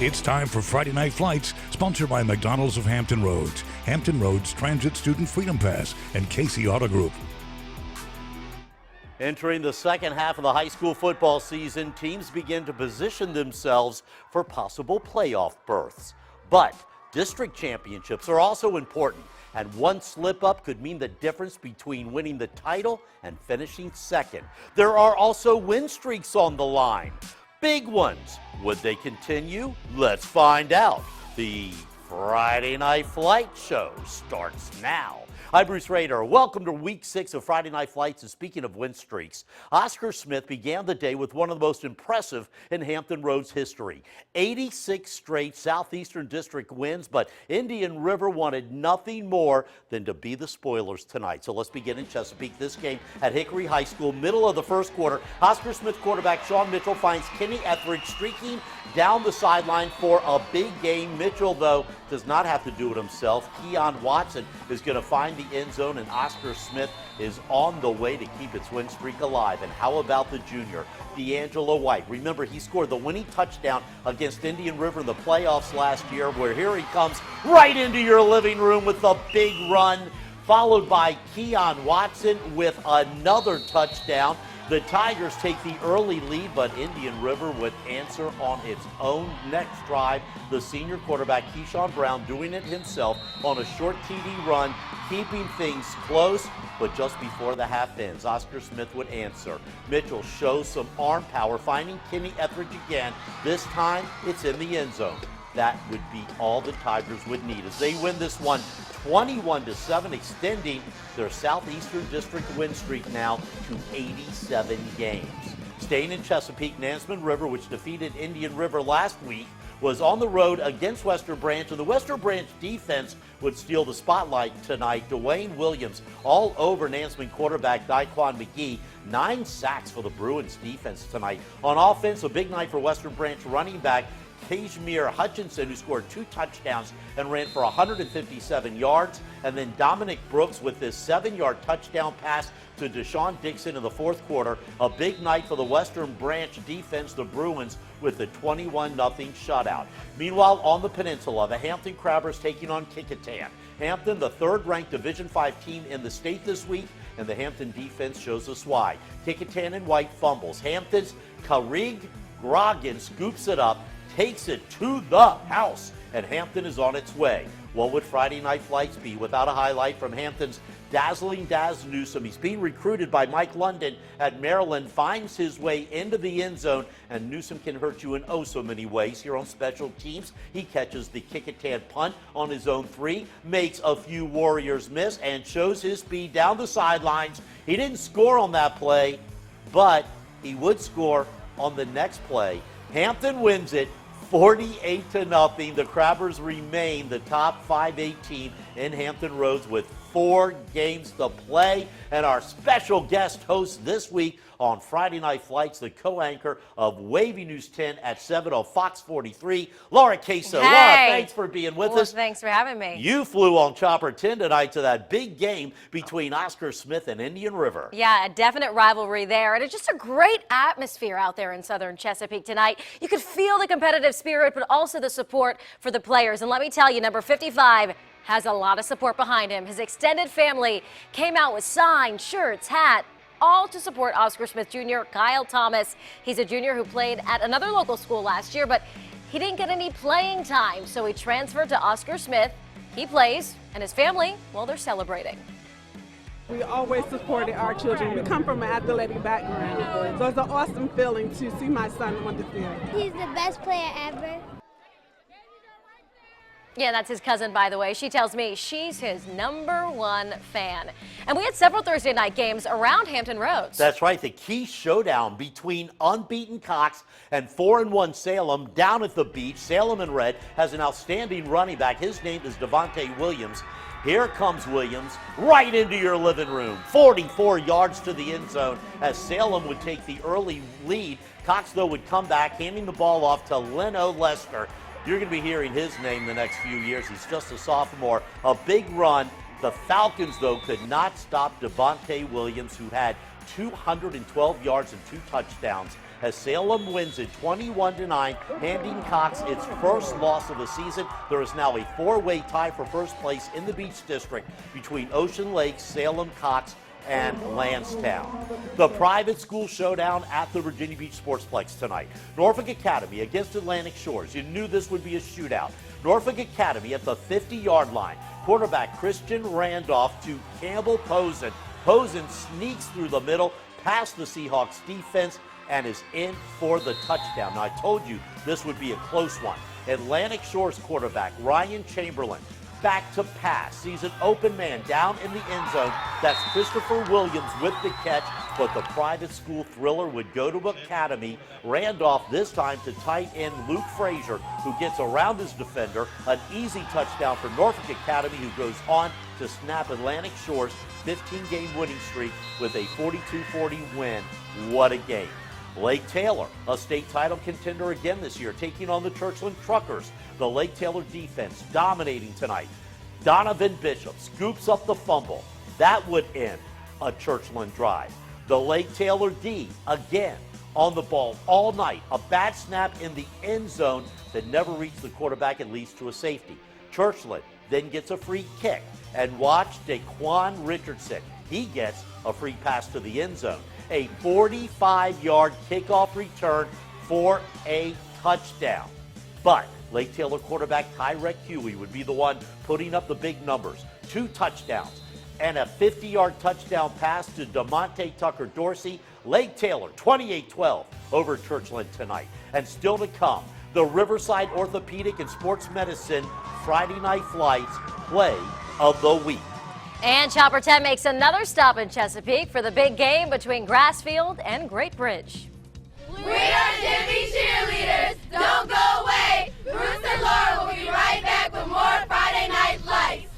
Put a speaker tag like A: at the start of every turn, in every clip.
A: It's time for Friday Night Flights, sponsored by McDonald's of Hampton Roads, Hampton Roads Transit Student Freedom Pass, and Casey Auto Group.
B: Entering the second half of the high school football season, teams begin to position themselves for possible playoff berths. But district championships are also important, and one slip-up could mean the difference between winning the title and finishing second. There are also win streaks on the line. Big ones. Would they continue? Let's find out. The Friday Night Flight Show starts now. I'm Bruce Rader. Welcome to Week 6 of Friday Night Flights. And speaking of win streaks, Oscar Smith began the day with one of the most impressive in Hampton Roads history. 86 straight Southeastern District wins, but Indian River wanted nothing more than to be the spoilers tonight. So let's begin in Chesapeake. This game at Hickory High School, middle of the first quarter. Oscar Smith quarterback Sean Mitchell finds Kenny Etheridge streaking down the sideline for a big game. Mitchell, though, does not have to do it himself. Keon Watson is going to find the end zone, and Oscar Smith is on the way to keep its win streak alive. And how about the junior, D'Angelo White? Remember, he scored the winning touchdown against Indian River in the playoffs last year, where here he comes right into your living room with a big run, followed by Keon Watson with another touchdown. The Tigers take the early lead, but Indian River would answer on its own next drive. The senior quarterback, Keyshawn Brown, doing it himself on a short TD run, keeping things close, but just before the half ends, Oscar Smith would answer. Mitchell shows some arm power, finding Kenny Etheridge again. This time, it's in the end zone. That would be all the Tigers would need as they win this one 21-7, extending their Southeastern District win streak now to 87 games. Staying in Chesapeake, Nansemond River, which defeated Indian River last week, was on the road against Western Branch, and the Western Branch defense would steal the spotlight tonight. Dwayne Williams all over Nansemond quarterback Daquan McGee. 9 sacks for the Bruins defense tonight. On offense, a big night for Western Branch running back Kashmir Hutchinson, who scored 2 touchdowns and ran for 157 yards. And then Dominic Brooks with this 7-yard touchdown pass to Deshaun Dixon in the fourth quarter. A big night for the Western Branch defense, the Bruins, with a 21-0 shutout. Meanwhile, on the peninsula, the Hampton Crabbers taking on Kecoughtan. Hampton, the third-ranked Division V team in the state this week, and the Hampton defense shows us why. Kecoughtan and White fumbles. Hampton's Carrig Grogan scoops it up, takes it to the house, and Hampton is on its way. What would Friday Night Flights be without a highlight from Hampton's dazzling Daz Newsome? He's being recruited by Mike London at Maryland, finds his way into the end zone, and Newsome can hurt you in oh so many ways. Here on special teams, he catches the Kecoughtan punt on his own 3, makes a few Warriors miss, and shows his speed down the sidelines. He didn't score on that play, but he would score on the next play. Hampton wins it 48-0. The Crabbers remain the top 5A team in Hampton Roads with 4 games to play. And our special guest host this week on Friday Night Flights, the co-anchor of Wavy News 10 at 7 on Fox 43, Laura Queso.
C: Hey.
B: Laura, thanks for being with us.
C: Thanks for having me.
B: You flew on Chopper 10 tonight to that big game between Oscar Smith and Indian River.
C: Yeah, a definite rivalry there. And it's just a great atmosphere out there in southern Chesapeake tonight. You could feel the competitive spirit, but also the support for the players. And let me tell you, number 55 has a lot of support behind him. His extended family came out with signs, shirts, hat, all to support Oscar Smith Jr., Kyle Thomas. He's a junior who played at another local school last year, but he didn't get any playing time, so he transferred to Oscar Smith. He plays, and his family, well, they're celebrating.
D: We always supported our children. We come from an athletic background, so it's an awesome feeling to see my son on the field.
E: He's the best player ever.
C: Yeah, that's his cousin, by the way. She tells me she's his #1 fan. And we had several Thursday night games around Hampton Roads.
B: That's right, the key showdown between unbeaten Cox and 4-1 Salem down at the beach. Salem in red has an outstanding running back. His name is Devontae Williams. Here comes Williams right into your living room. 44 yards to the end zone as Salem would take the early lead. Cox, though, would come back, handing the ball off to Leno Lester. You're going to be hearing his name the next few years. He's just a sophomore. A big run. The Falcons, though, could not stop Devontae Williams, who had 212 yards and 2 touchdowns as Salem wins it 21-9, handing Cox its first loss of the season. There is now a 4-way tie for first place in the Beach District between Ocean Lake, Salem, Cox, and Lansdowne. The private school showdown at the Virginia Beach Sportsplex tonight. Norfolk Academy against Atlantic Shores. You knew this would be a shootout. Norfolk Academy at the 50-yard line. Quarterback Christian Randolph to Campbell Posen. Posen sneaks through the middle past the Seahawks defense and is in for the touchdown. Now, I told you this would be a close one. Atlantic Shores quarterback Ryan Chamberlain back to pass, sees an open man down in the end zone. That's Christopher Williams with the catch, but the private school thriller would go to Academy. Randolph this time to tight end Luke Frazier, who gets around his defender. An easy touchdown for Norfolk Academy, who goes on to snap Atlantic Shores' 15-game winning streak with a 42-40 win. What a game. Lake Taylor, a state title contender again this year, taking on the Churchland Truckers. The Lake Taylor defense dominating tonight. Donovan Bishop scoops up the fumble. That would end a Churchland drive. The Lake Taylor D, again, on the ball all night. A bad snap in the end zone that never reached the quarterback and leads to a safety. Churchland then gets a free kick. And watch Daquan Richardson. He gets a free pass to the end zone. A 45-yard kickoff return for a touchdown. But Lake Taylor quarterback Tyrek Huey would be the one putting up the big numbers. 2 touchdowns and a 50-yard touchdown pass to DeMonte Tucker Dorsey. Lake Taylor 28-12 over Churchland tonight. And still to come, the Riverside Orthopedic and Sports Medicine Friday Night Flights play of the week.
C: And Chopper 10 makes another stop in Chesapeake for the big game between Grassfield and Great Bridge.
F: We are Jimmy Cheerleaders. Don't go away. Bruce and Laura will be right back with more Friday Night Lights.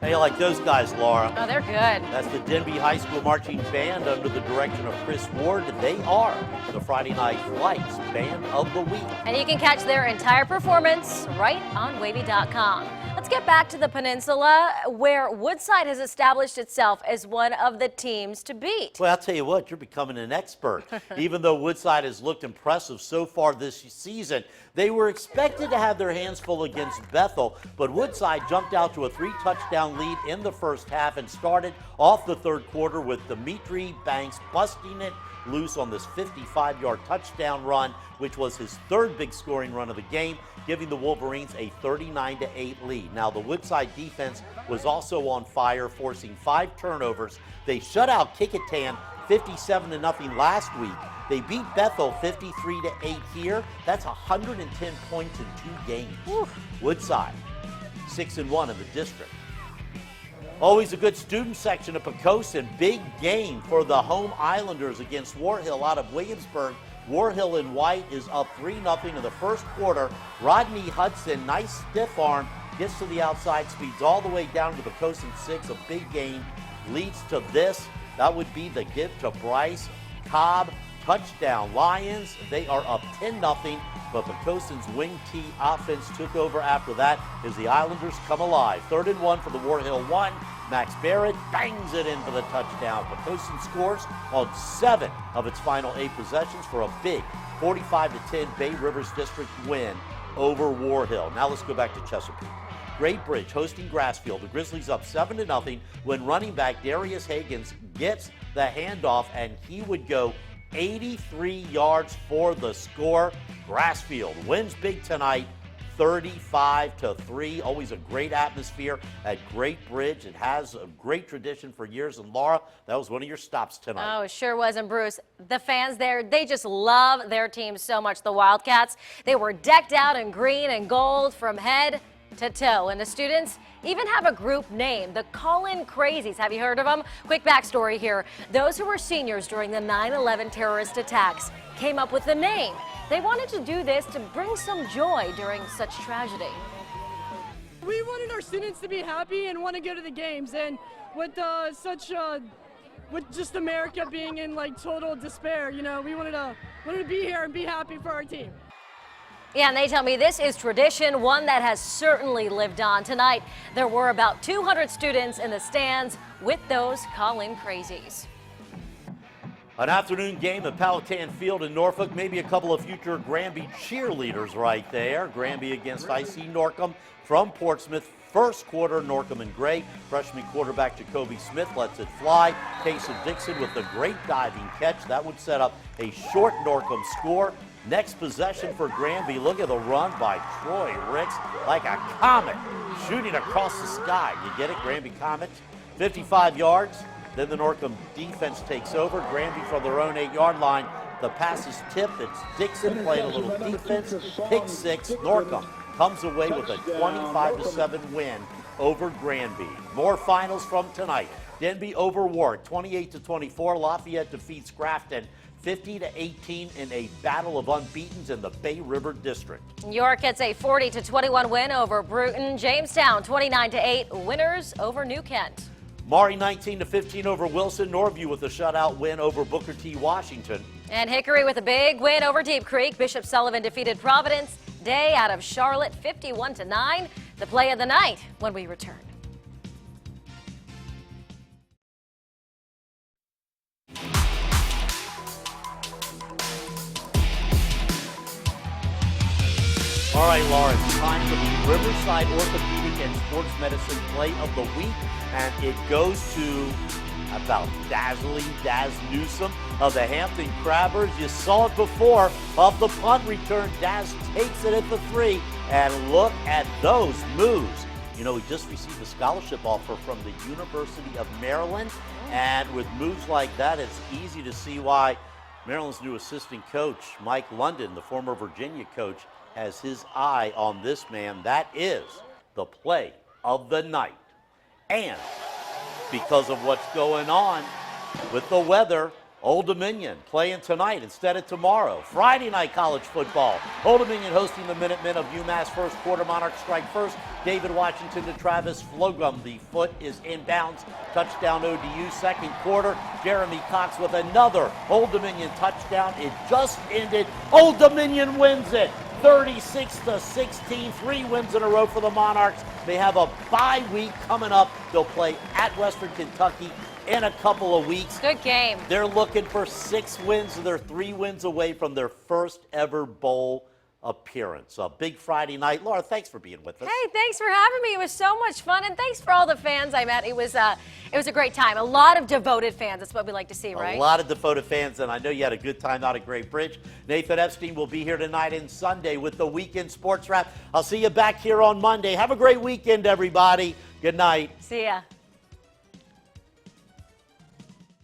B: Hey, like those guys, Laura.
C: Oh, they're good.
B: That's the Denby High School Marching Band under the direction of Chris Ward. They are the Friday Night Lights Band of the Week.
C: And you can catch their entire performance right on Wavy.com. Let's get back to the peninsula, where Woodside has established itself as one of the teams to beat.
B: Well, I'll tell you what, you're becoming an expert. Even though Woodside has looked impressive so far this season, they were expected to have their hands full against Bethel, but Woodside jumped out to a 3-touchdown lead in the first half and started off the third quarter with Dimitri Banks busting it loose on this 55-yard touchdown run, which was his third big scoring run of the game, giving the Wolverines a 39-8 lead. Now, the Woodside defense was also on fire, forcing 5 turnovers. They shut out Kickingham 57-0 last week. They beat Bethel 53-8 here. That's 110 points in 2 games. Woodside, 6-1 in the district. Always a good student section at Poquoson. Big game for the home Islanders against War Hill out of Williamsburg. War Hill in white is up 3-0 in the first quarter. Rodney Hudson, nice stiff arm, gets to the outside, speeds all the way down to Poquoson 6. A big game leads to this. That would be the gift to Bryce Cobb. Touchdown Lions. They are up 10-0, but Poquoson's wing T offense took over after that as the Islanders come alive. 3rd and 1 for the War Hill 1. Max Barrett bangs it in for the touchdown. Poquoson scores on 7 of its final 8 possessions for a big 45-10 Bay Rivers District win over War Hill. Now let's go back to Chesapeake. Great Bridge hosting Grassfield. The Grizzlies up 7-0 when running back Darius Higgins gets the handoff, and he would go 83 yards for the score. Grassfield wins big tonight, 35-3. Always a great atmosphere at Great Bridge. It has a great tradition for years. And Laura, that was one of your stops tonight.
C: Oh, it sure was. And Bruce, the fans there, they just love their team so much, the Wildcats. They were decked out in green and gold from head to toe. And the students even have a group name, the Call-In Crazies. Have you heard of them? Quick backstory here. Those who were seniors during the 9/11 terrorist attacks came up with the name. They wanted to do this to bring some joy during such tragedy.
G: We wanted our students to be happy and want to go to the games, and with with just America being in like total despair, you know, we wanted to be here and be happy for our team.
C: Yeah, and they tell me this is tradition, one that has certainly lived on. Tonight, there were about 200 students in the stands with those Call-In Crazies.
B: An afternoon game at Powhatan Field in Norfolk. Maybe a couple of future Granby cheerleaders right there. Granby against IC Norcom from Portsmouth. First quarter, Norcom in gray. Freshman quarterback Jacoby Smith lets it fly. Taysom Dixon with a great diving catch. That would set up a short Norcom score. Next possession for Granby. Look at the run by Troy Ricks like a comet shooting across the sky. You get it, Granby Comet? 55 yards. Then the Norcom defense takes over. Granby from their own 8-yard line. The pass is tipped. It's Dixon playing a little defense. Pick six. Norcom comes away with a 25-7 win over Granby. More finals from tonight. Denby over Warwick, 28-24. Lafayette defeats Grafton 50-18 in a battle of unbeatens in the Bay River District.
C: York gets a 40-21 win over Bruton. Jamestown 29-8 winners over New Kent.
B: Maury 19-15 over Wilson. Norview with a shutout win over Booker T. Washington.
C: And Hickory with a big win over Deep Creek. Bishop Sullivan defeated Providence Day out of Charlotte 51-9. The play of the night when we return.
B: All right, Laura, it's time for the Riverside Orthopedic and Sports Medicine Play of the Week, and it goes to about dazzling Daz Newsome of the Hampton Crabbers. You saw it before. Off the punt return, Daz takes it at the 3, and look at those moves. You know, he just received a scholarship offer from the University of Maryland, and with moves like that, it's easy to see why Maryland's new assistant coach, Mike London, the former Virginia coach, has his eye on this man. That is the play of the night. And because of what's going on with the weather, Old Dominion playing tonight instead of tomorrow. Friday night college football. Old Dominion hosting the Minutemen of UMass. First quarter, Monarchs strike first. David Washington to Travis Flogum. The foot is inbounds. Touchdown ODU. Second quarter, Jeremy Cox with another Old Dominion touchdown. It just ended. Old Dominion wins it. 36-16, 3 wins in a row for the Monarchs. They have a bye week coming up. They'll play at Western Kentucky in a couple of weeks.
C: Good game.
B: They're looking for 6 wins, and they're 3 wins away from their first ever bowl appearance. A big Friday night. Laura, thanks for being with us.
C: Hey, thanks for having me. It was so much fun, and thanks for all the fans I met. It was a great time. A lot of devoted fans. That's what we like to see, right?
B: A lot of devoted fans, and I know you had a good time out at Great Bridge. Nathan Epstein will be here tonight and Sunday with the Weekend Sports Wrap. I'll see you back here on Monday. Have a great weekend, everybody. Good night.
C: See ya.